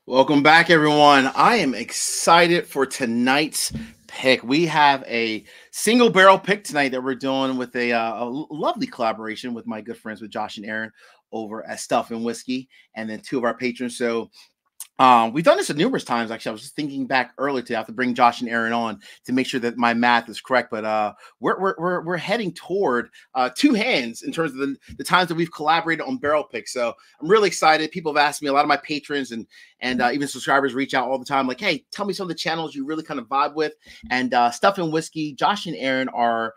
Welcome back, everyone. I am excited for tonight's pick. We have a single barrel pick tonight that we're doing with a lovely collaboration with my good friends with Josh and Aaron over at Stuff and Whiskey, and then two of our patrons. So we've done this numerous times. Actually, I was just thinking back earlier to have to bring Josh and Aaron on to make sure that my math is correct. But we're heading toward two hands in terms of the times that we've collaborated on barrel picks. So I'm really excited. People have asked me, a lot of my patrons and even subscribers reach out all the time, like, hey, tell me some of the channels you really kind of vibe with. And Stuff and Whiskey, Josh and Aaron are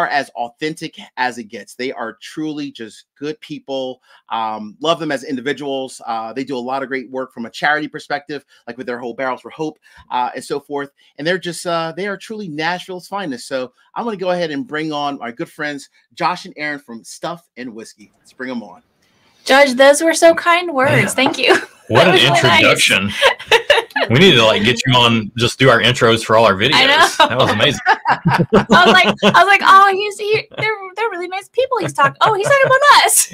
as authentic as it gets. They are truly just good people. Love them as individuals. They do a lot of great work from a charity perspective, like with their whole Barrels for Hope and so forth. And they're just, they are truly Nashville's finest. So I'm going to go ahead and bring on our good friends, Josh and Aaron from Stuff and Whiskey. Let's bring them on. Judge, those were so kind words. Thank you. What an introduction. Nice. We need to get you on, just do our intros for all our videos. I know. That was amazing. I was like, oh, they're really nice people he's talking. Oh, he's talking about us.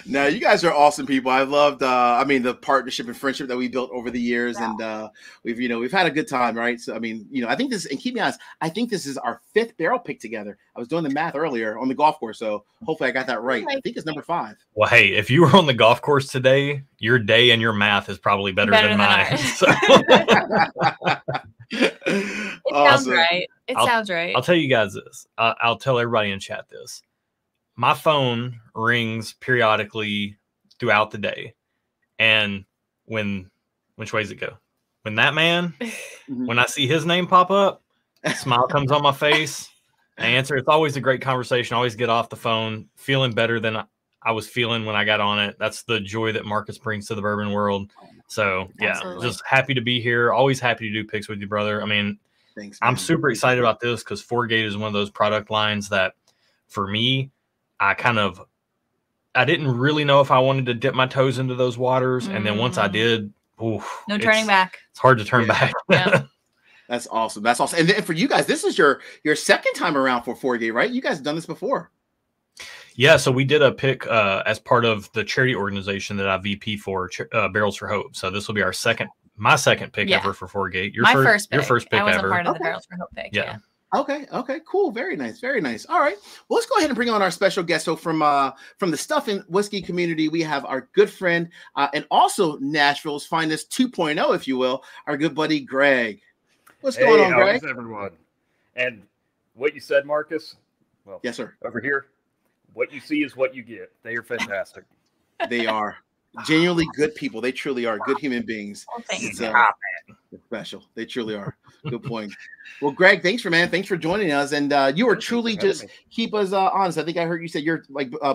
No, you guys are awesome people. I loved the partnership and friendship that we built over the years. Yeah. And we've had a good time, right? So I think this, and keep me honest, I think this is our 5th barrel pick together. I was doing the math earlier on the golf course, so hopefully I got that right. I think it's number 5. Well, hey, if you were on the golf course today, your day and your math is probably better than mine. So. It sounds right. It sounds right. I'll tell you guys this. I'll tell everybody in chat this. My phone rings periodically throughout the day. And which way does it go? When that man, when I see his name pop up, a smile comes on my face. I answer. It's always a great conversation. I always get off the phone feeling better than I was feeling when I got on it. That's the joy that Marcus brings to the bourbon world. So yeah, Absolutely. Just happy to be here. Always happy to do picks with you, brother. I mean, thanks, I'm super excited about this because 4Gate is one of those product lines that for me, I didn't really know if I wanted to dip my toes into those waters. And then once I did, no turning back. It's hard to turn back. Yeah. That's awesome. That's awesome. And then for you guys, this is your second time around for 4Gate, right? You guys have done this before. Yeah. So we did a pick as part of the charity organization that I VP for, Barrels for Hope. So this will be my second pick ever for 4Gate. Your first pick I wasn't ever. Part of the Barrels for Hope pick. Yeah. Okay, cool. Very nice, very nice. All right. Well, let's go ahead and bring on our special guest. So from the Stuff and Whiskey community, we have our good friend and also Nashville's finest 2.0, if you will, our good buddy Greg. What's going on, Greg? How's everyone? And what you said, Marcus? Well, yes, sir. Over here, what you see is what you get. They are fantastic. They are. Genuinely good people. They truly are good human beings. Oh, thanks. It's special. They truly are. Good point. Well, Greg, thanks for joining us. And you are truly just keep us honest. I think I heard you say you're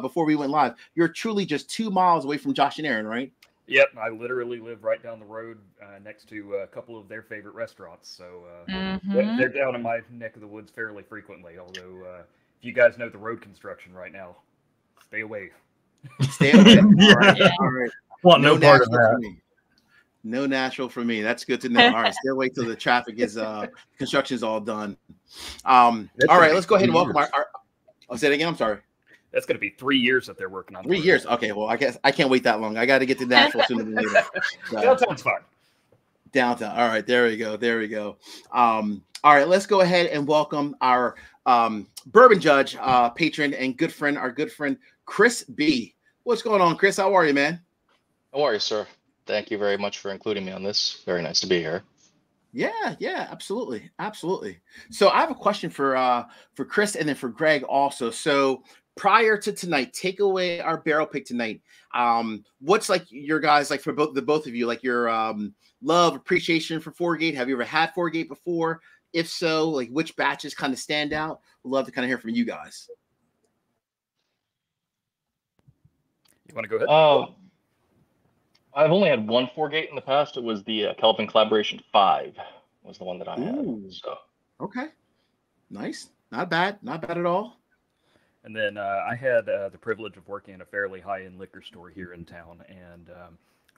before we went live, you're truly just 2 miles away from Josh and Aaron, right? Yep. I literally live right down the road next to a couple of their favorite restaurants. So they're down in my neck of the woods fairly frequently. Although if you guys know the road construction right now, stay away. Stay away. Yeah. All right. Well, no part of that. No natural for me. That's good to know. All right, stay away till the traffic is construction is all done. All right, let's go ahead and welcome our I'll say it again. I'm sorry. That's going to be 3 years that they're working on. 3 years. Okay, well, I guess I can't wait that long. I got to get to Nashville sooner than later. Downtown's fine. Downtown. All right, there we go. All right, let's go ahead and welcome our bourbon judge, patron, and our good friend Chris B. What's going on, Chris? How are you, man? How are you, sir? Thank you very much for including me on this. Very nice to be here. Yeah, absolutely. So I have a question for Chris and then for Greg also. So prior to tonight, take away our barrel pick tonight. What's like your guys like for both of you, like your love, appreciation for 4Gate? Have you ever had 4Gate before? If so, like which batches kind of stand out? We'd love to kind of hear from you guys. You want to go ahead? I've only had one 4Gate in the past. It was the Kelvin Collaboration 5 was the one that I had. So okay, nice, not bad at all. And then I had the privilege of working in a fairly high-end liquor store here in town, and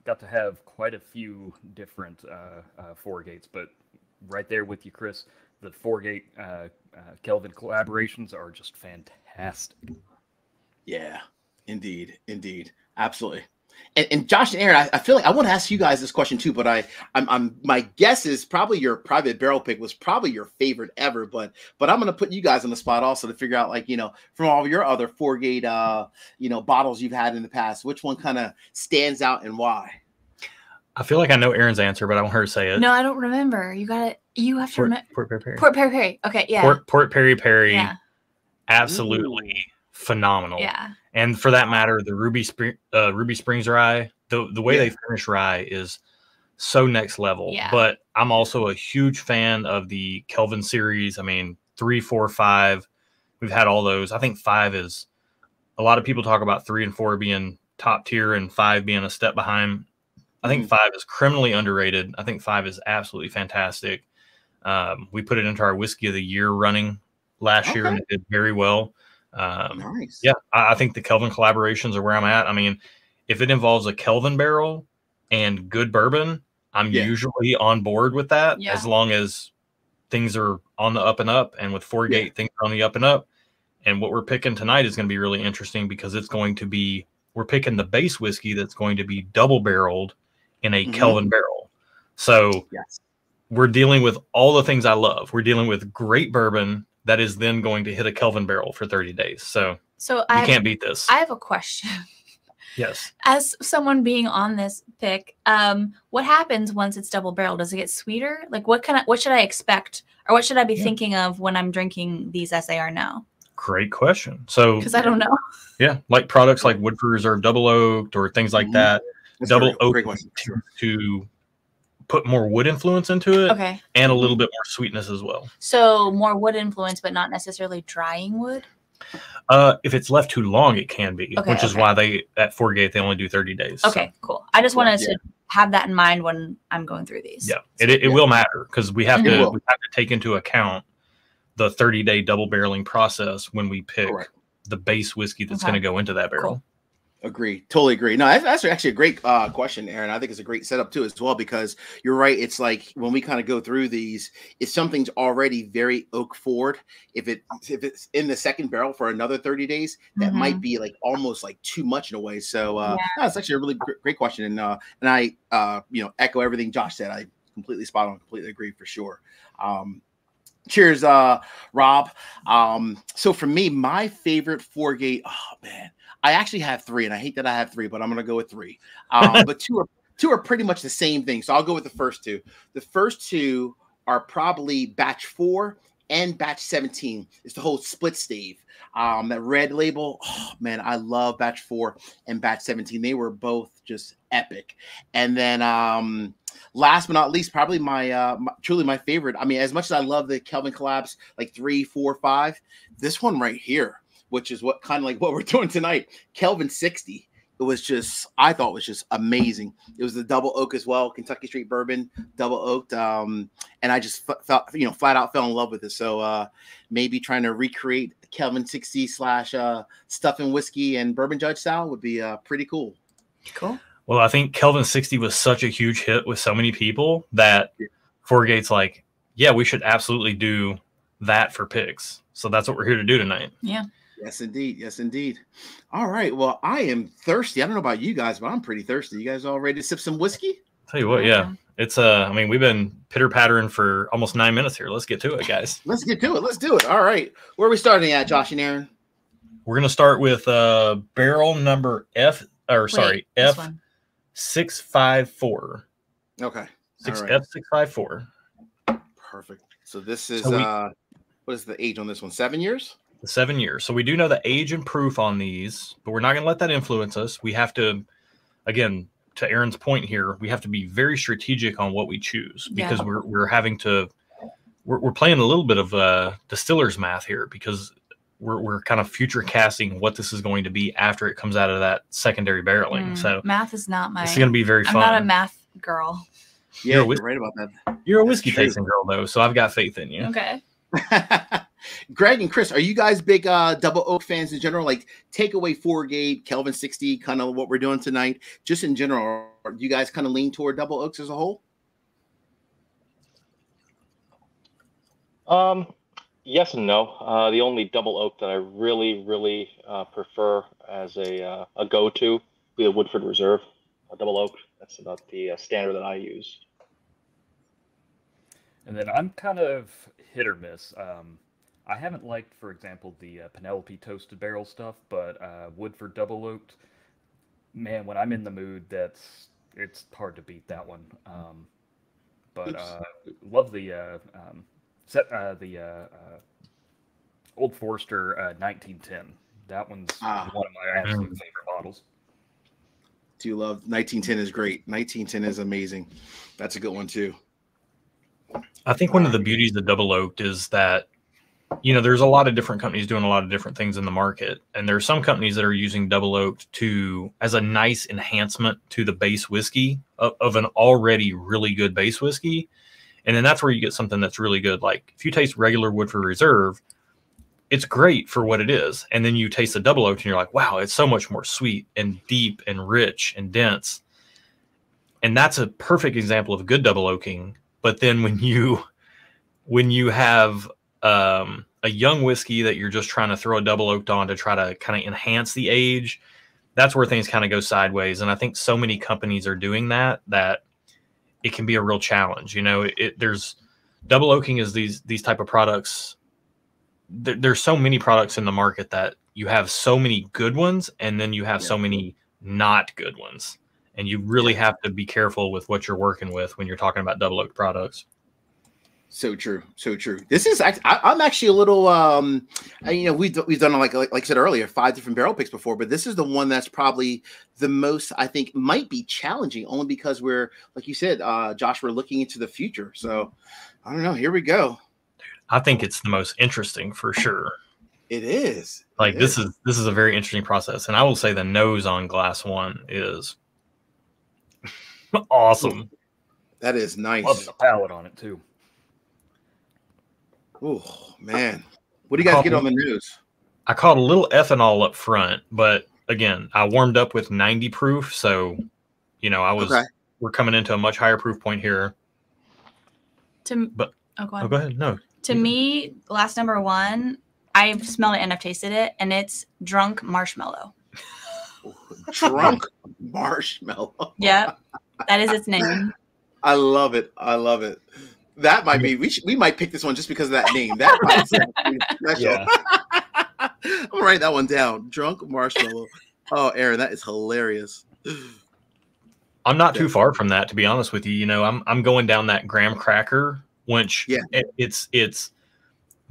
got to have quite a few different 4Gates. But right there with you, Chris, the 4Gate Kelvin collaborations are just fantastic. Yeah, indeed, absolutely. And Josh and Aaron, I feel like I want to ask you guys this question too, but I'm my guess is probably your private barrel pick was probably your favorite ever, but I'm gonna put you guys on the spot also to figure out, like, from all of your other 4-gate bottles you've had in the past, which one kind of stands out and why. I feel like I know Aaron's answer, but I want her to say it. No, I don't remember. You have to remember. Port Perry Perry. Port Perry Perry. Okay, yeah. Port Perry Perry. Yeah. Absolutely phenomenal. Yeah. And for that matter, the Ruby Springs rye, the way they finish rye is so next level. Yeah. But I'm also a huge fan of the Kelvin series. I mean, 3, 4, 5. We've had all those. I think 5 is a lot of people talk about 3 and 4 being top tier and 5 being a step behind. I think 5 is criminally underrated. I think 5 is absolutely fantastic. We put it into our whiskey of the year running last year, and it did very well. Nice. Yeah, I think the Kelvin collaborations are where I'm at. I mean, if it involves a Kelvin barrel and good bourbon, I'm usually on board with that, as long as things are on the up and up. And with 4-gate, things are on the up and up. And what we're picking tonight is going to be really interesting because it's going to be, we're picking the base whiskey that's going to be double barreled in a Kelvin barrel. So we're dealing with all the things I love. We're dealing with great bourbon that is then going to hit a Kelvin barrel for 30 days. So you can't beat this. I have a question. Yes. As someone being on this pick, what happens once it's double barrel? Does it get sweeter? Like what should I expect, or what should I be thinking of when I'm drinking these as they are now? Great question. So because I don't know. Yeah, like products like Woodford Reserve Double Oaked or things like that. That's double great oak question. to put more wood influence into it, Okay. and a little bit more sweetness as well. So more wood influence, but not necessarily drying wood. If it's left too long, it can be, which is why at 4-gate they only do 30 days. Okay, cool. I just wanted to have that in mind when I'm going through these. Yeah, it will matter because we have to take into account the 30-day double barreling process when we pick the base whiskey that's going to go into that barrel. Cool. Agree. Totally agree. No, that's actually a great question, Aaron. I think it's a great setup too as well, because you're right. It's like when we kind of go through these, if something's already very oak forward, if it's in the second barrel for another 30 days, that might be like almost like too much in a way. So that's actually a really great question. And I echo everything Josh said. I completely spot on, completely agree for sure. Cheers, Rob. So for me, my favorite 4-gate, oh man, I actually have 3, and I hate that I have 3, but I'm going to go with 3. But two are pretty much the same thing. So I'll go with the first 2. The first 2 are probably batch 4 and batch 17. It's the whole split stave. That red label. Oh man, I love batch 4 and batch 17. They were both just epic. And then last but not least, probably truly my favorite. I mean, as much as I love the Kelvin collabs, like 3, 4, 5, this one right here, which is what kind of like what we're doing tonight, Kelvin 60. I thought was just amazing. It was the double oak as well, Kentucky Straight Bourbon, double oaked. And I just felt, flat out fell in love with it. So maybe trying to recreate Kelvin 60 / stuff and whiskey and bourbon judge style would be pretty cool. Cool. Well, I think Kelvin 60 was such a huge hit with so many people that 4-gate's like, yeah, we should absolutely do that for picks. So that's what we're here to do tonight. Yeah. Yes, indeed. Yes, indeed. All right. Well, I am thirsty. I don't know about you guys, but I'm pretty thirsty. You guys all ready to sip some whiskey? Tell you what, it's I mean, we've been pitter-pattering for almost 9 minutes here. Let's get to it, guys. Let's get to it. Let's do it. All right. Where are we starting at, Josh and Aaron? We're going to start with barrel number F654. Okay. F654. Perfect. So this is what is the age on this one? 7 years? 7 years. So we do know the age and proof on these, but we're not going to let that influence us. We have to, again, to Aaron's point here, we have to be very strategic on what we choose because we're having to, we're playing a little bit of distiller's math here because we're kind of future casting what this is going to be after it comes out of that secondary barreling. So math is not my. It's going to be very fun. I'm not a math girl. Yeah, you're right about that. You're a whiskey tasting girl though, so I've got faith in you. Okay. Greg and Chris, are you guys big double oak fans in general? Like takeaway 4-gate, Kelvin 60, kind of what we're doing tonight, just in general. Or do you guys kind of lean toward double oaks as a whole? Yes and no. The only double oak that I really prefer as a go-to be a Woodford Reserve, a double oak. That's about the standard that I use. And then I'm kind of hit or miss. I haven't liked, for example, the Penelope toasted barrel stuff, but Woodford double oaked, man, when I'm in the mood, it's hard to beat that one. But love the Old Forester 1910. That one's one of my absolute favorite bottles. Do you love 1910 is great. 1910 is amazing. That's a good one too. I think one of the beauties of double oaked is that, you know, there's a lot of different companies doing a lot of different things in the market. And there are some companies that are using double oaked as a nice enhancement to the base whiskey of an already really good base whiskey. And then that's where you get something that's really good. Like if you taste regular Woodford Reserve, it's great for what it is. And then you taste the double oaked and you're like, wow, it's so much more sweet and deep and rich and dense. And that's a perfect example of good double oaking. But then when you have a young whiskey that you're just trying to throw a double oaked on to try to kind of enhance the age, that's where things kind of go sideways. And I think so many companies are doing that it can be a real challenge. You know, there's double oaking is these type of products. There's so many products in the market that you have so many good ones, and then you have so many not good ones. And you really have to be careful with what you're working with when you're talking about double oaked products. So true. So true. This is I'm actually a little we've done like I said earlier 5 different barrel picks before, but this is the one that's probably the most, I think, might be challenging, only because we're, like you said, Josh, we're looking into the future. So I don't know. Here we go. I think it's the most interesting for sure. It is. Like this is a very interesting process. And I will say the nose on glass one is awesome. That is nice. Love the palate on it too. Oh man, what do you guys get on the nose? I caught a little ethanol up front, but again, I warmed up with 90 proof, so you know we're coming into a much higher proof point here. Go ahead. No. To me, glass number 1, I've smelled it and I've tasted it, and it's drunk marshmallow. Drunk marshmallow. Yep, that is its name. I love it. That might be. We might pick this one just because of that name. That might be special. Yeah. I'm gonna write that one down. Drunk marshmallow. Oh, Aaron, that is hilarious. I'm not too far from that, to be honest with you. You know, I'm going down that graham cracker, which it's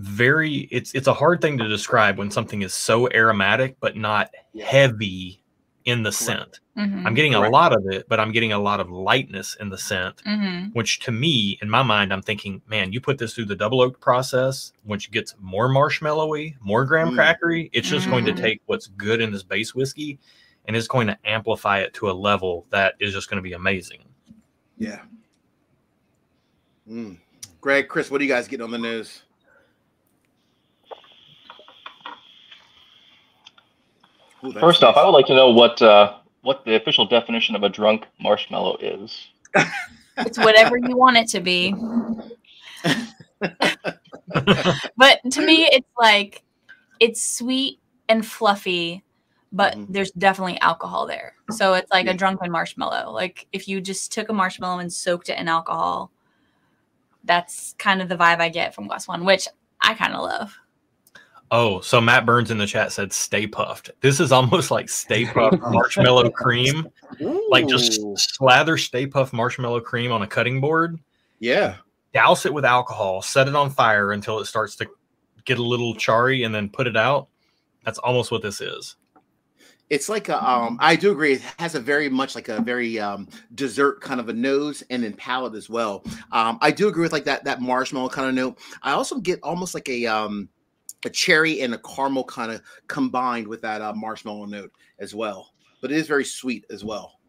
a hard thing to describe when something is so aromatic but not heavy in the scent. Mm-hmm. I'm getting a lot of it, but I'm getting a lot of lightness in the scent, which to me, in my mind, I'm thinking, man, you put this through the double oak process, which gets more marshmallowy, more graham crackery. It's just going to take what's good in this base whiskey and it's going to amplify it to a level that is just going to be amazing. Yeah. Greg, Chris, what do you guys get on the nose? Ooh, first off, I would like to know what the official definition of a drunk marshmallow is. It's whatever you want it to be. But to me, it's like, it's sweet and fluffy, but there's definitely alcohol there. So it's like a drunken marshmallow. Like if you just took a marshmallow and soaked it in alcohol, that's kind of the vibe I get from glass 1, which I kind of love. Oh, so Matt Burns in the chat said Stay Puffed. This is almost like Stay Puffed marshmallow cream. Ooh. Like just slather Stay Puffed marshmallow cream on a cutting board. Yeah. Douse it with alcohol, set it on fire until it starts to get a little charry, and then put it out. That's almost what this is. It's like I do agree. It has a very much like a very dessert kind of a nose and then palate as well. I do agree with like that marshmallow kind of note. I also get almost like a cherry and a caramel kind of combined with that marshmallow note as well. But it is very sweet as well.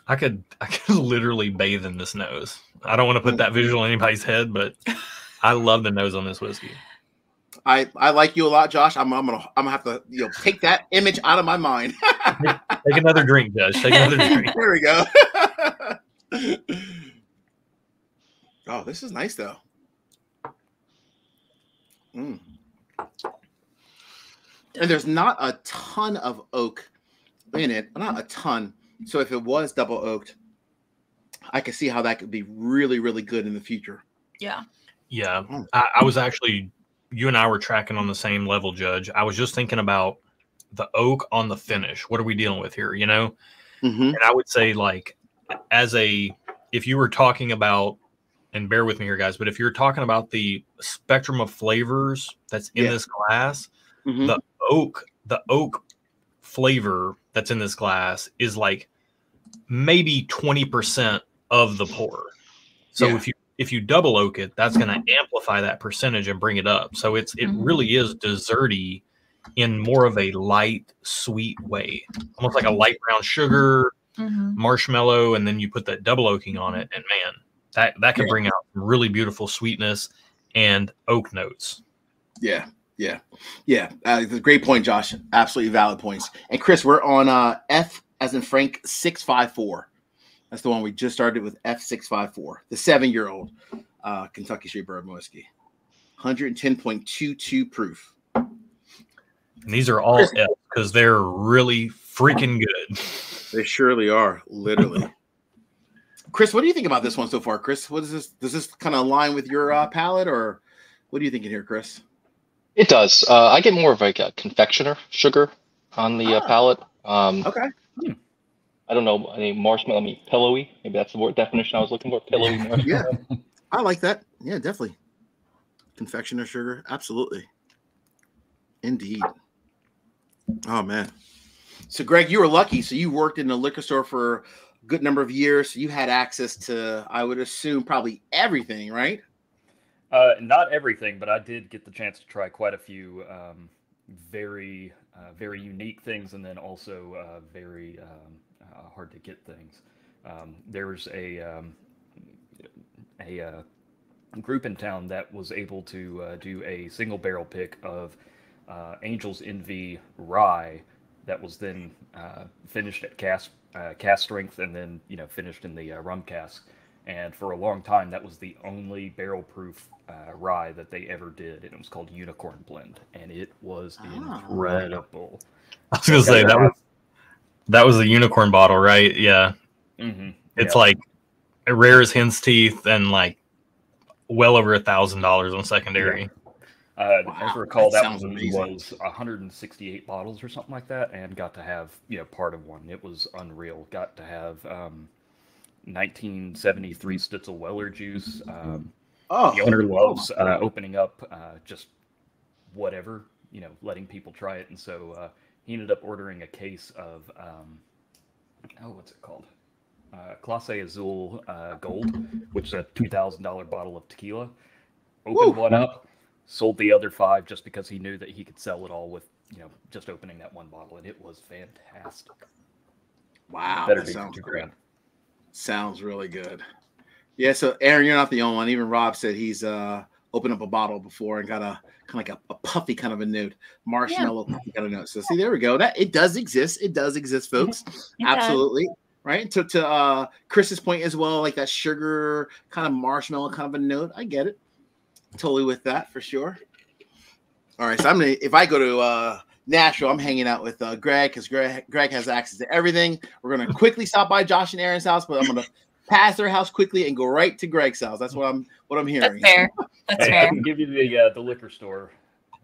I could literally bathe in this nose. I don't want to put that visual in anybody's head, but I love the nose on this whiskey. I like you a lot, Josh. I'm gonna have to take that image out of my mind. Take another drink, Josh. Take another drink. There we go. Oh, this is nice though. And there's not a ton of oak in it, not a ton. So if it was double oaked, I could see how that could be really, really good in the future. Yeah. Yeah. I was actually, you and I were tracking on the same level, Judge. I was just thinking about the oak on the finish. What are we dealing with here? You know? And I would say, like, if you were talking about, and bear with me here, guys, but if you're talking about the spectrum of flavors that's in this glass, the oak flavor that's in this glass is like maybe 20% of the pour. So if you double oak it, that's going to amplify that percentage and bring it up. So it really is desserty in more of a light, sweet way, almost like a light brown sugar, marshmallow, and then you put that double oaking on it, and man, that can bring out really beautiful sweetness and oak notes. Yeah. Great point, Josh. Absolutely valid points. And Chris, we're on F as in Frank 654. That's the one we just started with, F654, the 7-year-old Kentucky Straight Bourbon Whiskey, 110.22 proof. And these are all F because they're really freaking good. They surely are, literally. Chris, what do you think about this one so far? Chris, what is this? Does this kind of align with your palate, or what are you thinking here, Chris? It does. I get more of like a confectioner sugar on the palate. Okay. I don't know, any marshmallow, pillowy. Maybe that's the word definition I was looking for. Pillowy marshmallow. Yeah, I like that. Yeah, definitely. Confectioner sugar, absolutely. Indeed. Oh man. So Greg, you were lucky. So you worked in a liquor store for a good number of years. So you had access to, I would assume, probably everything, right? Not everything, but I did get the chance to try quite a few very unique things, and then also very hard to get things. There's a group in town that was able to do a single barrel pick of Angel's Envy rye that was then finished at cask strength, and then finished in the rum cask. And for a long time, that was the only barrel proof rye that they ever did, and it was called Unicorn Blend, and it was incredible. I was gonna say that was a unicorn bottle, right? Yeah. It's like rare as hen's teeth, and like well over $1,000 on secondary. As I recall, that one was 168 bottles or something like that, and got to have part of one. It was unreal. Got to have 1973 Stitzel Weller juice. The owner loves opening up just whatever, letting people try it, and so he ended up ordering a case of what's it called? Clase Azul Gold, which is a $2,000 bottle of tequila. Opened one up, sold the other 5 just because he knew that he could sell it all with just opening that one bottle, and it was fantastic. Wow, Better that be sounds $2 great. grand. Sounds really good. Yeah, so Aaron, you're not the only one. Even Rob said he's opened up a bottle before and got a kind of like a puffy kind of a note, marshmallow puffy kind of note. So see, there we go. That it does exist. It does exist, folks. Absolutely. Right. To Chris's point as well, like that sugar kind of marshmallow kind of a note. I get it. Totally with that for sure. All right. So if I go to Nashville, I'm hanging out with Greg because Greg has access to everything. We're gonna quickly stop by Josh and Aaron's house, but I'm gonna pass their house quickly and go right to Greg's house. That's what I'm hearing. That's fair. That's fair. I can give you the liquor store.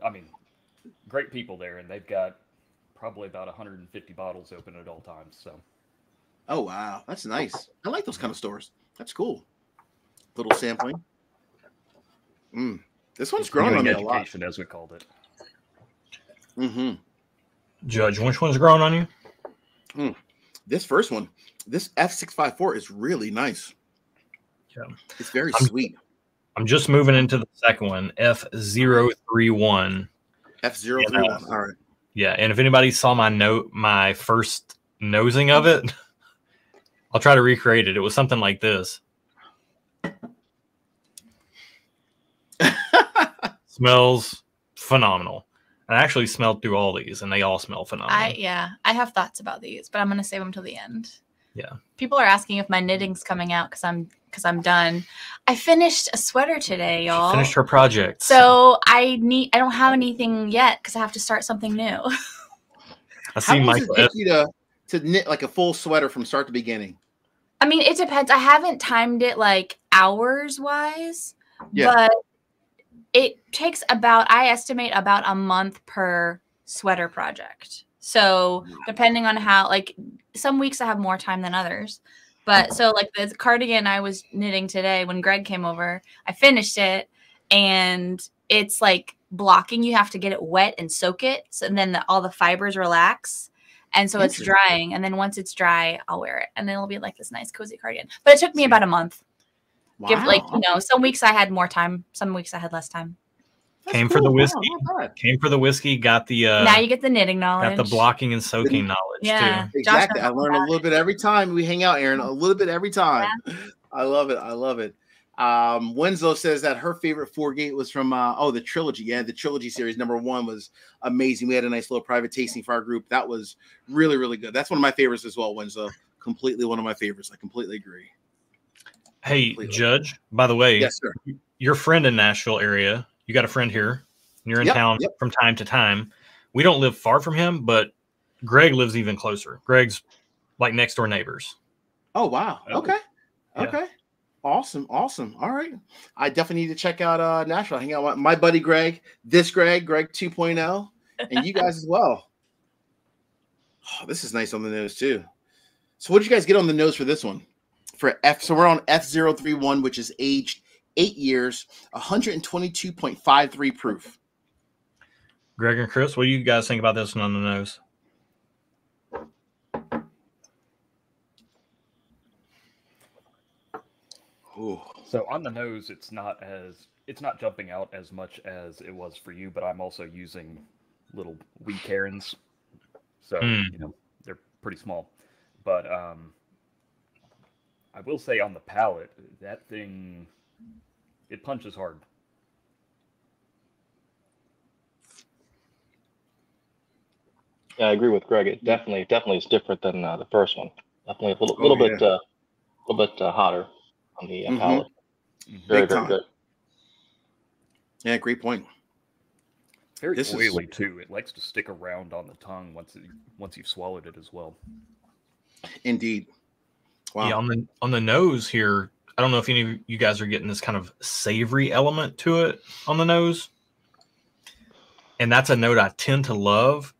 I mean, great people there, and they've got probably about 150 bottles open at all times. So. Oh wow, that's nice. I like those kind of stores. That's cool. Little sampling. This one's growing on me a lot. As we called it. Judge, which one's growing on you? This first one, this F654 is really nice. Yeah, it's very sweet. I'm just moving into the second one, F031. F031. All right. Yeah, and if anybody saw my first nosing of it, I'll try to recreate it. It was something like this. Smells phenomenal. I actually smelled through all these, and they all smell phenomenal. I have thoughts about these, but I'm going to save them till the end. Yeah. People are asking if my knitting's coming out because I'm because I'm done. I finished a sweater today, y'all. She finished her project. So I don't have anything yet because I have to start something new. I see How long does Michael. it take you to knit like a full sweater from start to beginning? I mean, it depends. I haven't timed it like hours wise, but it takes I estimate about a month per sweater project. So depending on how, like some weeks I have more time than others. But so like the cardigan I was knitting today when Greg came over, I finished it and it's like blocking. You have to get it wet and soak it. So, and then all the fibers relax. And so it's drying. And then once it's dry, I'll wear it. And then it'll be like this nice cozy cardigan. But it took me about a month. Wow. Give like, some weeks I had more time. Some weeks I had less time. Came for the whiskey. Came for the whiskey. Got the now you get the knitting knowledge. Got the blocking and soaking knowledge too. Exactly. I learn a little bit every time we hang out, Erin. A little bit every time. Yeah. I love it. I love it. Winslow says that her favorite 4-gate was from the trilogy. Yeah, the trilogy series #1 was amazing. We had a nice little private tasting for our group. That was really, really good. That's one of my favorites as well, Winslow. Completely one of my favorites. I completely agree. Hey, Judge, by the way, yes, sir. Your friend in Nashville area, you got a friend here, and you're in town from time to time. We don't live far from him, but Greg lives even closer. Greg's like next door neighbors. Oh, wow. Okay. Yeah. Okay. Awesome. Awesome. All right. I definitely need to check out Nashville. Hang out with my buddy Greg, Greg 2.0, and you guys as well. Oh, this is nice on the nose too. So what did you guys get on the nose for this one? So we're on F031, which is aged 8 years, 122.53 proof. Greg and Chris, what do you guys think about this one on the nose? Ooh. So on the nose, it's not jumping out as much as it was for you, but I'm also using little wee Karens, so they're pretty small. But I will say on the palate, that thing, it punches hard. Yeah, I agree with Greg. It definitely is different than the first one. Definitely a little bit hotter on the palate. Very good. Yeah, great point. Very oily too. It likes to stick around on the tongue once you've swallowed it as well. Indeed. Wow. Yeah, on the nose here, I don't know if any of you guys are getting this kind of savory element to it on the nose. And that's a note I tend to love.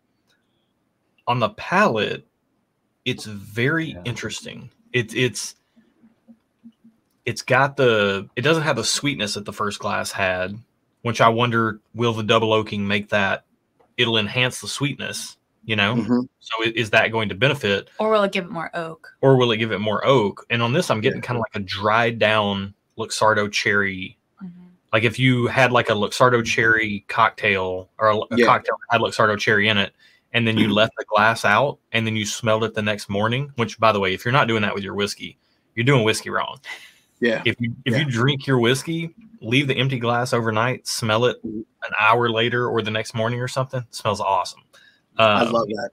On the palate, it's very interesting. It's got it doesn't have the sweetness that the first glass had, which I wonder, will the double oaking make that? It'll enhance the sweetness, So is that going to benefit? Or will it give it more oak? And on this, I'm getting kind of like a dried down Luxardo cherry. Like if you had like a Luxardo cherry cocktail or a cocktail that had Luxardo cherry in it, and then you left the glass out and then you smelled it the next morning, which, by the way, if you're not doing that with your whiskey, you're doing whiskey wrong. Yeah. If you drink your whiskey, leave the empty glass overnight, smell it an hour later or the next morning or something, it smells awesome. I love that.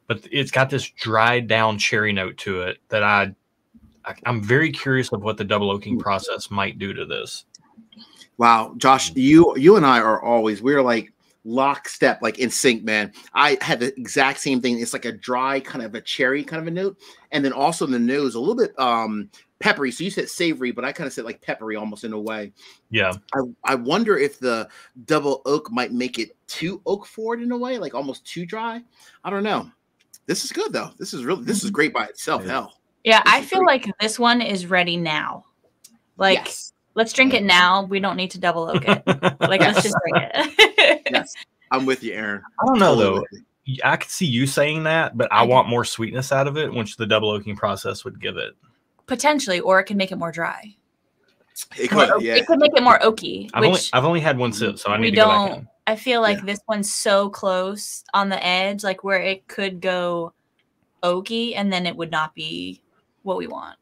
But it's got this dried down cherry note to it that I'm very curious of what the double oaking process might do to this. Wow, Josh, you and I we're like lockstep, like in sync, man. I had the exact same thing. It's like a dry kind of a cherry kind of a note, and then also in the nose a little bit peppery. So you said savory, but I kind of said like peppery almost in a way. Yeah. I wonder if the double oak might make it too oak forward in a way, like almost too dry. I don't know. This is good though. This is great by itself. Hell. Yeah, I feel like this one is ready now. Like, let's drink it now. We don't need to double oak it. Like, let's just drink it. Yes, I'm with you, Erin. I don't know though. I could see you saying that, but I want more sweetness out of it, which the double oaking process would give it. Potentially, or it can make it more dry. It could, It could make it more oaky. I've only had one sip, so I need to go back in. I feel like this one's so close on the edge, like where it could go oaky, and then it would not be what we want,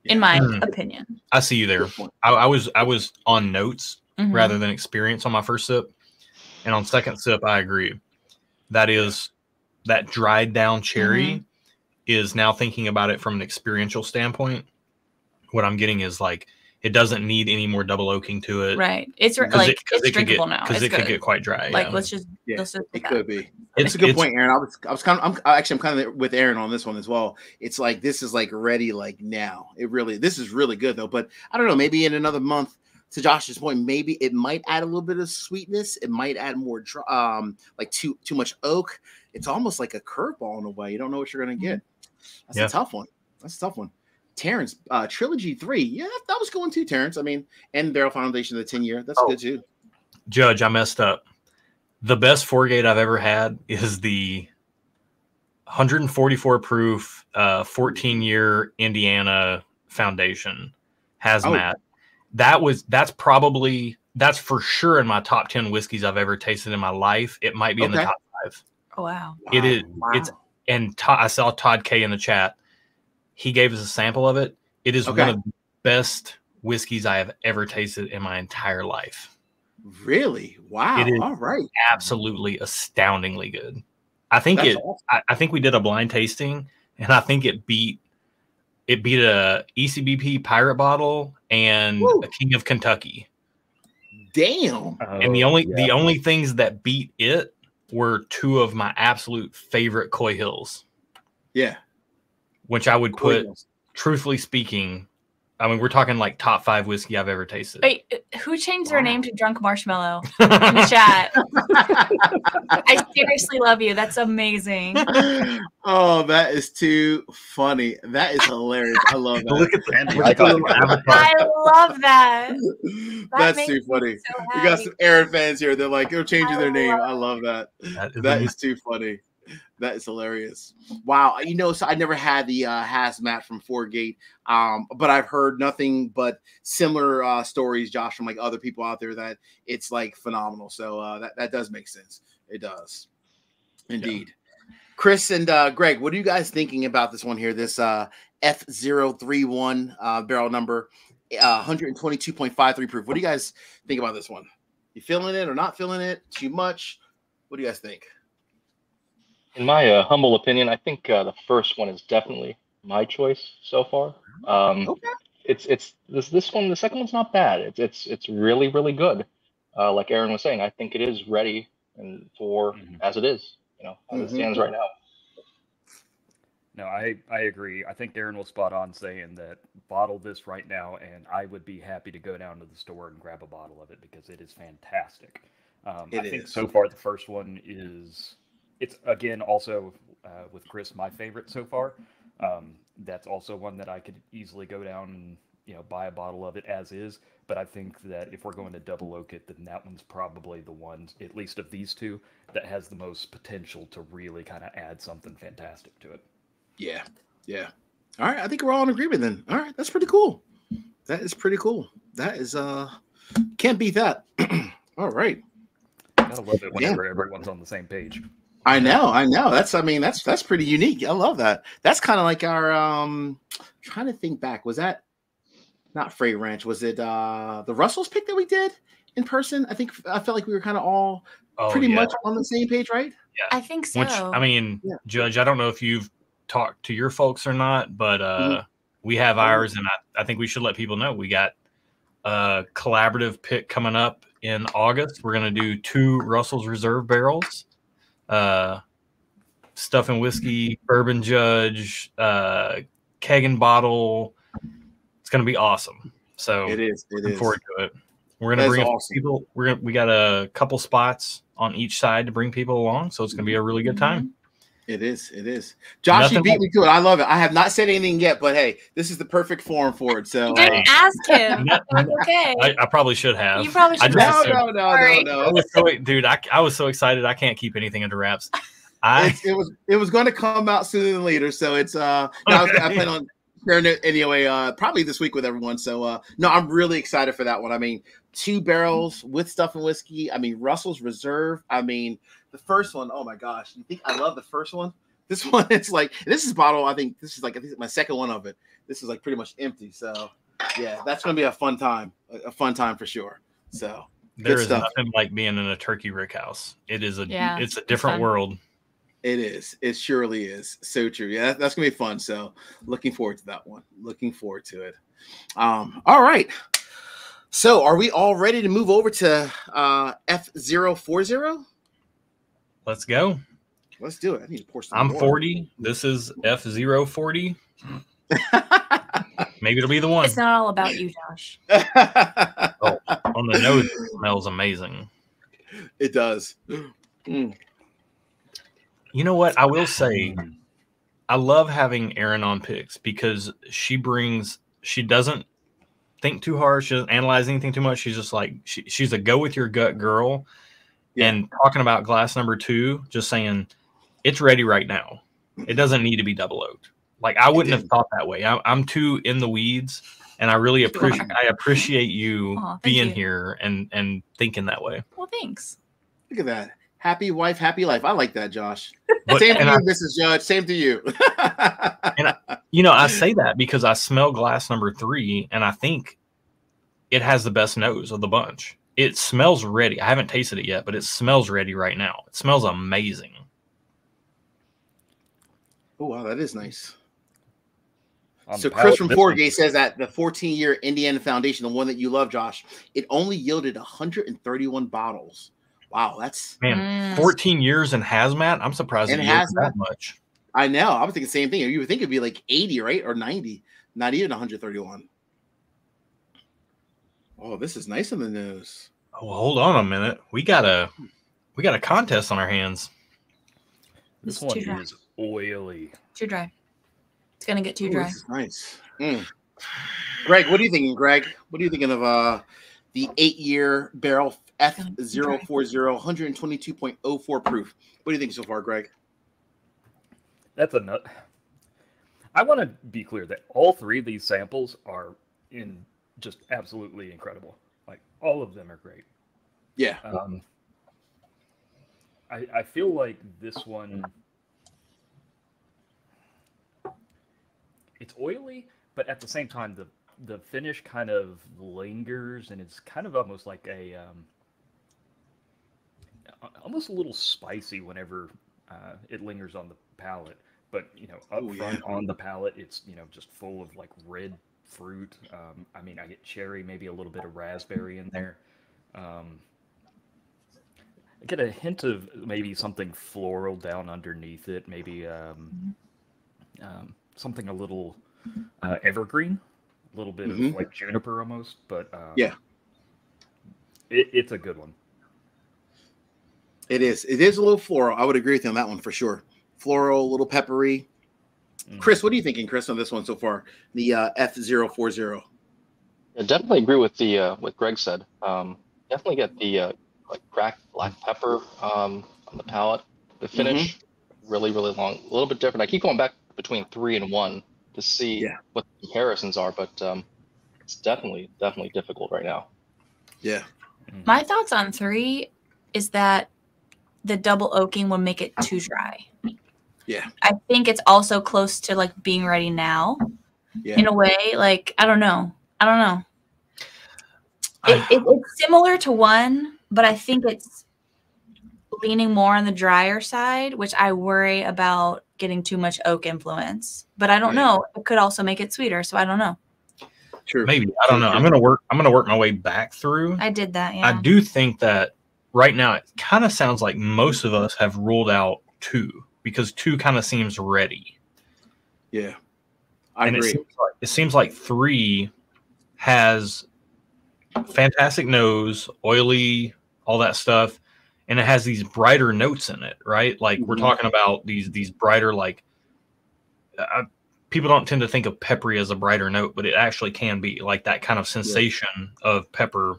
in my opinion. I see you there. I was on notes rather than experience on my first sip, and on second sip, I agree. That dried down cherry is now thinking about it from an experiential standpoint. what I'm getting is like it doesn't need any more double oaking to it. Right. It's like it's drinkable now. Because it could get quite dry. Like let's just it could be. It's a good point, Aaron. I'm kind of with Aaron on this one as well. It's like this is like ready like now. This is really good though. But I don't know, maybe in another month, to Josh's point, maybe it might add a little bit of sweetness. It might add more like too much oak. It's almost like a curveball in a way. You don't know what you're gonna get. That's a tough one. Terrence, Trilogy 3. Yeah, that was going too, Terrence. I mean, and Barrel Foundation of the 10-year. That's good too. Judge, I messed up. The best 4-gate I've ever had is the 144 proof 14-year Indiana Foundation hazmat. That's for sure in my top 10 whiskeys I've ever tasted in my life. It might be in the top 5. Oh wow. It is. It's and I saw Todd K in the chat. He gave us a sample of it. It is one of the best whiskeys I have ever tasted in my entire life. Really? Wow. It is all right. Absolutely astoundingly good. I think awesome. I think we did a blind tasting, and I think it beat a ECBP Pirate Bottle and a King of Kentucky. Damn. And the only things that beat it were 2 of my absolute favorite Coy Hills. Yeah. Which I would put, truthfully speaking, I mean, we're talking like top 5 whiskey I've ever tasted. Wait, who changed their name to Drunk Marshmallow in the chat? I seriously love you. That's amazing. Oh, that is too funny. That is hilarious. I love that. Look at the I love that. That's too funny. So we got some Aaron fans here. They're like, they're changing their name. I love that. That is too funny. That is hilarious. Wow. So I never had the hazmat from 4-gate, but I've heard nothing but similar stories, Josh, from like other people out there that it's like phenomenal. So that does make sense. It does. Indeed. Yeah. Chris and Greg, what are you guys thinking about this one here? This F031 barrel number, 122.53 proof. What do you guys think about this one? You feeling it or not feeling it? Too much? What do you guys think? In my humble opinion, I think the first one is definitely my choice so far. It's this one. The second one's not bad. It's really, really good. Like Aaron was saying, I think it is ready and for as it is, as it stands right now. No, I agree. I think Aaron was spot on saying that bottle this right now, and I would be happy to go down to the store and grab a bottle of it because it is fantastic. I think so far the first one is. It's, again, also with Chris, my favorite so far. That's also one that I could easily go down and buy a bottle of it as is. But I think that if we're going to double oak it, then that one's probably the one, at least of these 2, that has the most potential to really kind of add something fantastic to it. Yeah. All right, I think we're all in agreement then. All right, that's pretty cool. That is pretty cool. That is can't beat that. All right. Gotta love it whenever everyone's on the same page. I know. That's pretty unique. I love that. That's kind of like our trying to think back. Was that not Freight Ranch? Was it the Russell's pick that we did in person? I felt like we were kind of all pretty much on the same page, right? Yeah, I think so. Which Judge, I don't know if you've talked to your folks or not, but we have ours, and I think we should let people know we got a collaborative pick coming up in August. We're gonna do 2 Russell's Reserve barrels. Stuff and Whiskey, Bourbon Judge, keg and bottle. It's going to be awesome. So it is. Looking forward to it. We're going to bring people. We got a couple spots on each side to bring people along. So it's going to be a really good time. It is. Josh, you beat me to it. I love it. I have not said anything yet, but hey, this is the perfect forum for it. So you didn't ask him. Okay. I probably should have. You probably should have. No. Dude, I was so excited. I can't keep anything under wraps. It was going to come out sooner than later. So it's I plan on sharing it anyway, probably this week with everyone. So no, I'm really excited for that one. I mean, 2 barrels with Stuff and Whiskey. I mean, Russell's Reserve. I mean, the first one, oh my gosh. You think I love the first one? This one, it's like, this is bottle. I think my second one of it. This is like pretty much empty. So yeah, that's going to be a fun time for sure. So there is nothing like being in a turkey rickhouse. It's a different world. It is. It surely is. So true. Yeah, that's going to be fun. So looking forward to that one. Looking forward to it. All right. So are we all ready to move over to F040? Let's go. Let's do it. I need to pour some I'm water. 40. This is F040. Maybe it'll be the one. It's not all about you, Josh. Oh, on the nose, it smells amazing. It does. You know what? I will say, I love having Erin on picks because she doesn't think too hard. She doesn't analyze anything too much. She's just like, she's a go with your gut girl. Yeah. And talking about glass number 2, just saying it's ready right now. It doesn't need to be double oaked. Like I wouldn't have thought that way. I'm too in the weeds, and I really appreciate you being here and thinking that way. Well, thanks. Look at that. Happy wife, happy life. I like that, Josh. Same to you, Mrs. Judge. Same to you. And I say that because I smell glass number 3, and I think it has the best nose of the bunch. It smells ready. I haven't tasted it yet, but it smells ready right now. It smells amazing. Oh, wow, that is nice. So Chris from Forgate says that the 14-year Indiana Foundation, the one that you love, Josh, it only yielded 131 bottles. Wow, that's 14 years in hazmat. I'm surprised it yielded that much. I know. I was thinking the same thing. You would think it'd be like 80, right? Or 90. Not even 131. Oh, this is nice on the nose. Oh, hold on a minute. We got a contest on our hands. This one is oily. Too dry. It's gonna get too dry. This is nice. Greg, what are you thinking, Greg? What are you thinking of the 8-year barrel F040 122.04 proof? What do you think so far, Greg? That's a nut. I want to be clear that all 3 of these samples are in just absolutely incredible. Like all of them are great. Yeah. I feel like this one, it's oily, but at the same time the finish kind of lingers, and it's kind of almost like a almost a little spicy whenever it lingers on the palate. But up front on the palate, it's just full of like red fruit. I mean, I get cherry, maybe a little bit of raspberry in there. I get a hint of maybe something floral down underneath it. Maybe something a little evergreen, a little bit of like juniper almost. But yeah, it's a good one. It is. It is a little floral. I would agree with you on that one for sure. Floral, a little peppery. Chris, what are you thinking, Chris, on this one so far? The F040. I definitely agree with what Greg said. Definitely get the like cracked black pepper on the palate. The finish really, really long, a little bit different. I keep going back between 3 and 1 to see what the comparisons are, but it's definitely difficult right now. Yeah. My thoughts on 3 is that the double oaking will make it too dry. Yeah. I think it's also close to like being ready now. Yeah. In a way, like I don't know. It's similar to 1, but I think it's leaning more on the drier side, which I worry about getting too much oak influence. But I don't know. It could also make it sweeter, so I don't know. True. Maybe. I don't know. I'm gonna work my way back through. I did that, yeah. I do think that right now it kind of sounds like most of us have ruled out 2 because 2 kind of seems ready. Yeah. I agree. It seems like 3 has fantastic nose, oily, all that stuff, and it has these brighter notes in it, right? Like we're talking about these brighter, like people don't tend to think of peppery as a brighter note, but it actually can be like that kind of sensation of pepper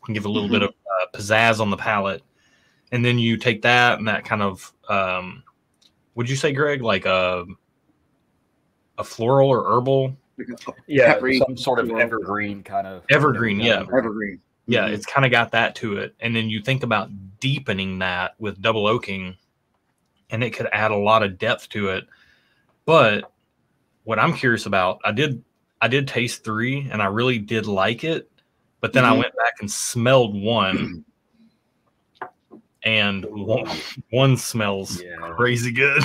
can give a little bit of pizzazz on the palate. And then you take that and that kind of, would you say, Greg, like a floral or herbal? Yeah, peppery, some sort of evergreen kind of. Evergreen. Evergreen. Yeah, it's kind of got that to it. And then you think about deepening that with double oaking, and it could add a lot of depth to it. But what I'm curious about, I did taste 3, and I really did like it. But then I went back and smelled 1, and one smells crazy good.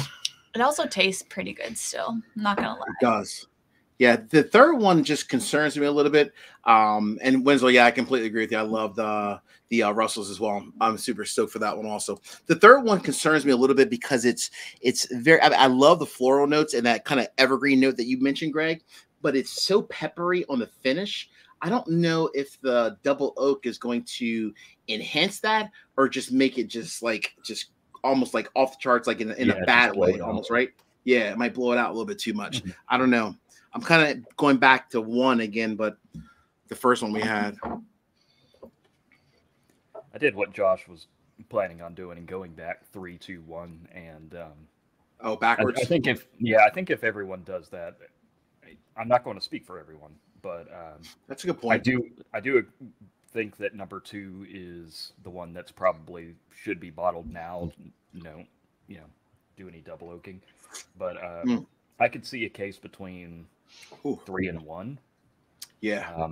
It also tastes pretty good still. I'm not gonna lie. It does. Yeah, the third one just concerns me a little bit. And Winslow, yeah, I completely agree with you. I love the Russells as well. I'm super stoked for that one also. The third one concerns me a little bit because it's very. I love the floral notes and that kind of evergreen note that you mentioned, Greg. But it's so peppery on the finish. I don't know if the double oak is going to enhance that or just make it just almost like off the charts, like in a bad way, almost, right? Yeah, it might blow it out a little bit too much. I don't know. I'm kind of going back to one again, but the first one we had. I did what Josh was planning on doing and going back 3, 2, 1, and backwards. I think if everyone does that, I'm not going to speak for everyone, but that's a good point. I do think that number 2 is the one that's probably should be bottled now. No, do any double oaking, but I could see a case between 3 and 1. Yeah.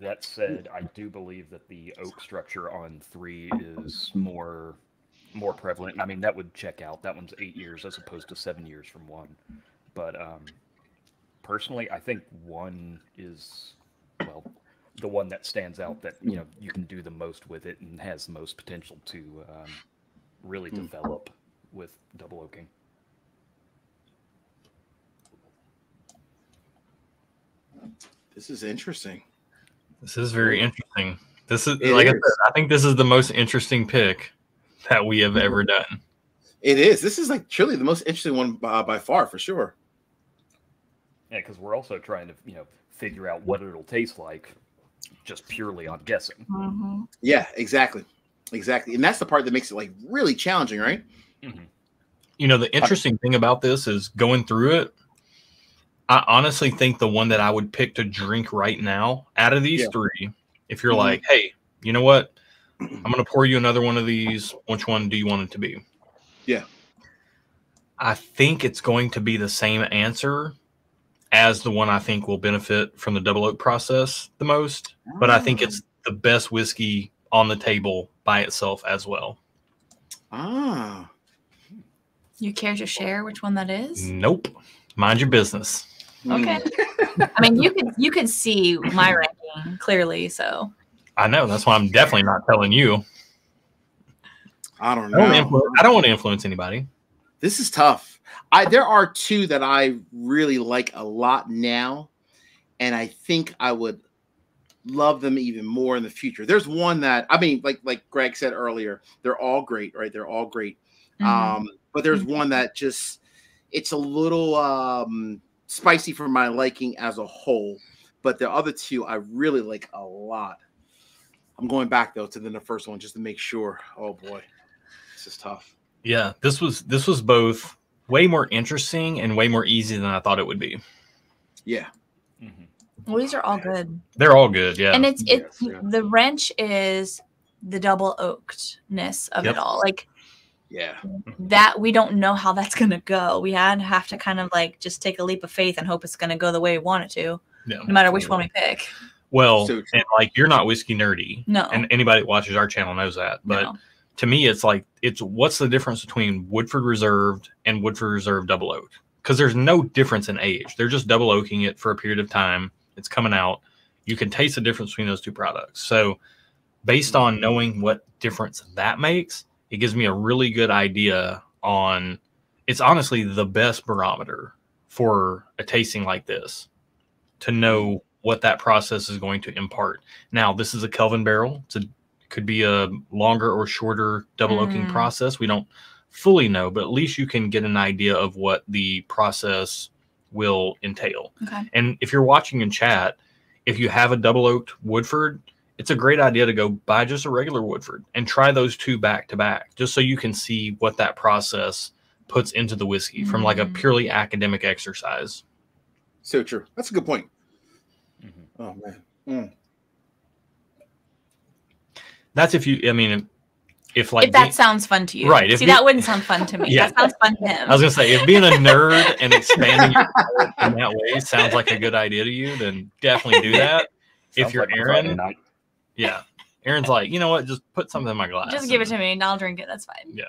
That said, I do believe that the oak structure on 3 is more prevalent. I mean, that would check out. That one's 8 years as opposed to 7 years from 1. But personally, I think 1 is, well, the one that stands out that you can do the most with it and has the most potential to really develop with double oaking. This is interesting. This is very interesting. This is I said, I think this is the most interesting pick that we have ever done. It is. This is like truly the most interesting one by far, for sure. Yeah, because we're also trying to figure out what it'll taste like, just purely on guessing. Mm-hmm. Yeah, exactly, and that's the part that makes it like really challenging, right? Mm-hmm. The interesting thing about this is going through it. I honestly think the one that I would pick to drink right now out of these 3, if you're like, hey, you know what? I'm going to pour you another one of these. Which one do you want it to be? Yeah. I think it's going to be the same answer as the one I think will benefit from the double oak process the most. But I think it's the best whiskey on the table by itself as well. Ah. You care to share which one that is? Nope. Mind your business. Okay. I mean, you could see my ranking clearly, so. I know. That's why I'm definitely not telling you. I don't know. I don't want to influence anybody. This is tough. There are 2 that I really like a lot now, and I think I would love them even more in the future. There's one that, I mean, like Greg said earlier, they're all great, right? They're all great. Mm-hmm. But there's one that just, it's a little spicy for my liking as a whole, but the other 2 I really like a lot. I'm going back though to the first one just to make sure. Oh boy, this is tough. Yeah, this was both way more interesting and way more easy than I thought it would be. Yeah. Mm-hmm. Well, these are all good. They're all good, yeah. And it's the wrench is the double oakedness of it all. Like, yeah, that we don't know how that's gonna go. We have to kind of like just take a leap of faith and hope it's gonna go the way we want it to, no matter which one we pick. Well, and like you're not whiskey nerdy, no, and anybody that watches our channel knows that. But to me, it's like what's the difference between Woodford Reserved and Woodford Reserve Double Oaked? Because there's no difference in age. They're just double oaking it for a period of time. It's coming out. You can taste the difference between those 2 products. So, based on knowing what difference that makes, it gives me a really good idea on, it's honestly the best barometer for a tasting like this to know what that process is going to impart. Now, this is a Kelvin barrel. It could be a longer or shorter double oaking process. We don't fully know, but at least you can get an idea of what the process will entail. Okay. And if you're watching in chat, if you have a double oaked Woodford, it's a great idea to go buy just a regular Woodford and try those 2 back to back, just so you can see what that process puts into the whiskey from like a purely academic exercise. So true. That's a good point. Mm-hmm. Oh man. That's if if that sounds fun to you, right? See, that wouldn't sound fun to me. Yeah. That sounds fun to him. I was gonna say, if being a nerd and expanding your palate in that way sounds like a good idea to you, then definitely do that. If you're like Erin, yeah, Erin's like, you know what? Just put something in my glass. Just give it to me and I'll drink it. That's fine. Yeah.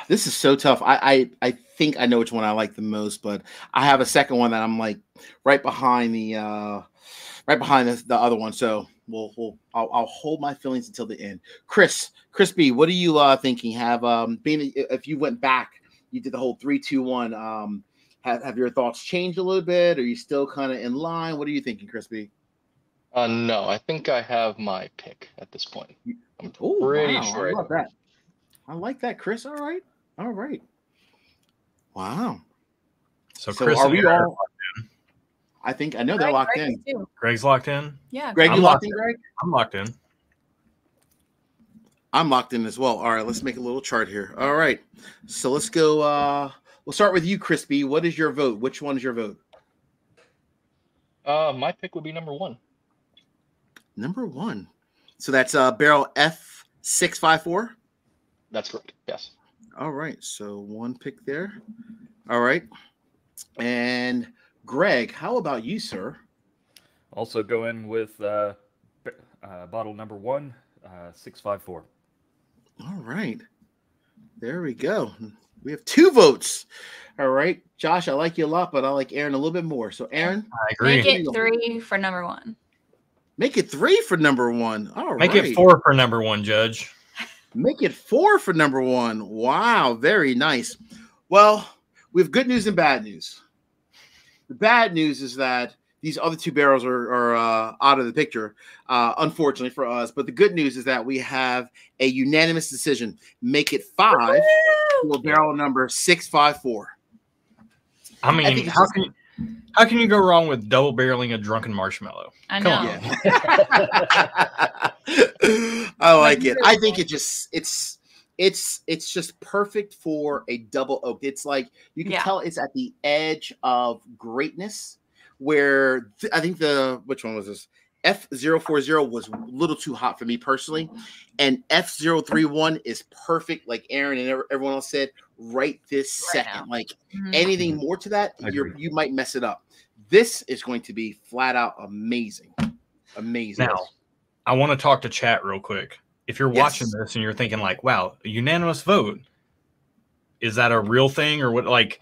This is so tough. I think I know which one I like the most, but I have a second one that I'm like right behind the other one. So I'll hold my feelings until the end. Chris B, what are you thinking? Have being if you went back, you did the whole 3, 2, 1. Have your thoughts changed a little bit? Are you still kind of in line? What are you thinking, Chris B? No, I think I have my pick at this point. I'm Oh, pretty wow. sure I love that. I like that, Chris. All right. Wow. So Chris, are we all? I know they're locked in. Greg's locked in. Yeah. Greg, you locked in, Greg? I'm locked in. I'm locked in as well. All right, let's make a little chart here. All right. So let's go. We'll start with you, Chris B. What is your vote? Which one is your vote? My pick would be number 1. Number 1. So that's barrel F654? That's correct. Yes. All right. So 1 pick there. All right. And Greg, how about you, sir? Also going with bottle number 1, 654. All right. There we go. We have 2 votes. All right. Josh, I like you a lot, but I like Erin a little bit more. So, Erin? I agree. Make it 3 for number 1. Make it 3 for number 1. All right. Make it 4 for number 1, Judge. Make it 4 for number 1. Wow. Very nice. Well, we have good news and bad news. The bad news is that these other 2 barrels are out of the picture, unfortunately for us. But the good news is that we have a unanimous decision. Make it 5 for barrel number 654. I mean, how can you go wrong with double barreling a drunken marshmallow? I know. I like it. I think it's just perfect for a double oak. It's like you can tell it's at the edge of greatness. Where I think which one was this? F040 was a little too hot for me personally, and F031 is perfect. Like Erin and everyone else said, right this second. Now. Like anything more to that, you might mess it up. This is going to be flat out amazing. Now, I want to talk to chat real quick. If you're watching this and you're thinking like, "Wow, a unanimous vote," is that a real thing or what? Like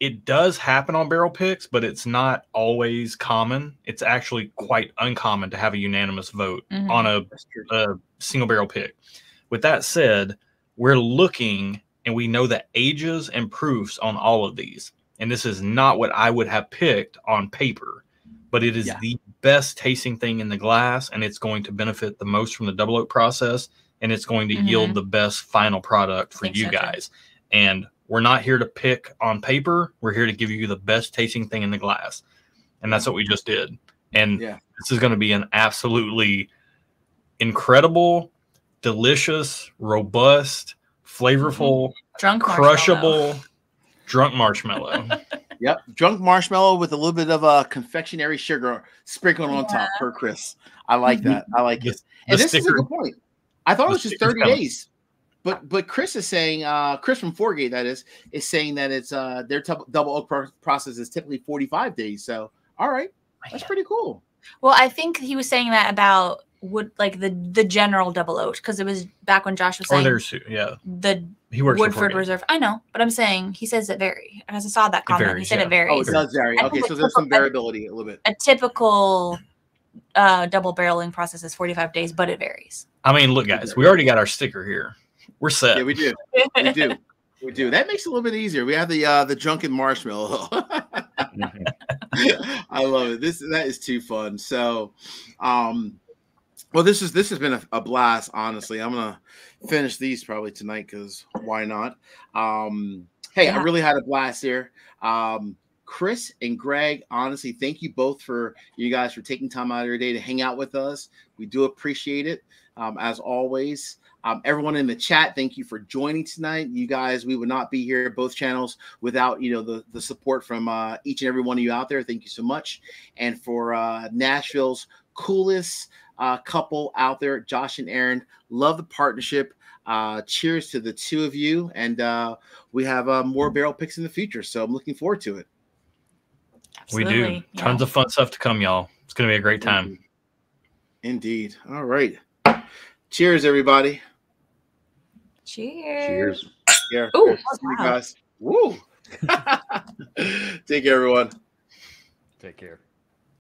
It does happen on barrel picks, but it's not always common. It's actually quite uncommon to have a unanimous vote on a single barrel pick. With that said, we're looking and we know the ages and proofs on all of these. And this is not what I would have picked on paper, but it is the best tasting thing in the glass, and it's going to benefit the most from the double oak process, and it's going to yield the best final product for you guys. And we're not here to pick on paper. We're here to give you the best tasting thing in the glass. And that's what we just did. And this is going to be an absolutely incredible, delicious, robust, flavorful, crushable, drunk marshmallow. Yep. Drunk marshmallow with a little bit of a confectionery sugar sprinkled on top for Chris. I like that. I like it. And this is a good point. I thought it was just 30 days. But Chris is saying, Chris from Foregate, that is saying that it's their double oak process is typically 45 days. So, all right, that's pretty cool. Well, I think he was saying that about the general double oak, because it was back when Josh was saying he works Woodford Reserve. I know, but I'm saying he says it varies. As I saw that comment, he said it varies. Oh, it does vary. Okay, so there's some variability a little bit. A typical double barreling process is 45 days, but it varies. I mean, look, guys, we already got our sticker here. We're set. Yeah, we do. We do. That makes it a little bit easier. We have the drunken marshmallow. I love it. That is too fun. So, well, this has been a blast. Honestly, I'm gonna finish these probably tonight because why not? Hey, I really had a blast here. Chris and Greg, honestly, thank you both for taking time out of your day to hang out with us. We do appreciate it. As always. Everyone in the chat, thank you for joining tonight. You guys, we would not be here, both channels, without the support from each and every one of you out there. Thank you so much. And for Nashville's coolest couple out there, Josh and Erin, love the partnership. Cheers to the 2 of you. And we have more barrel picks in the future. So I'm looking forward to it. Absolutely. We do. Tons of fun stuff to come, y'all. It's going to be a great time. Indeed. All right. Cheers, everybody. Cheers. Yeah. Oh, you guys. Woo! Take care, everyone. Take care.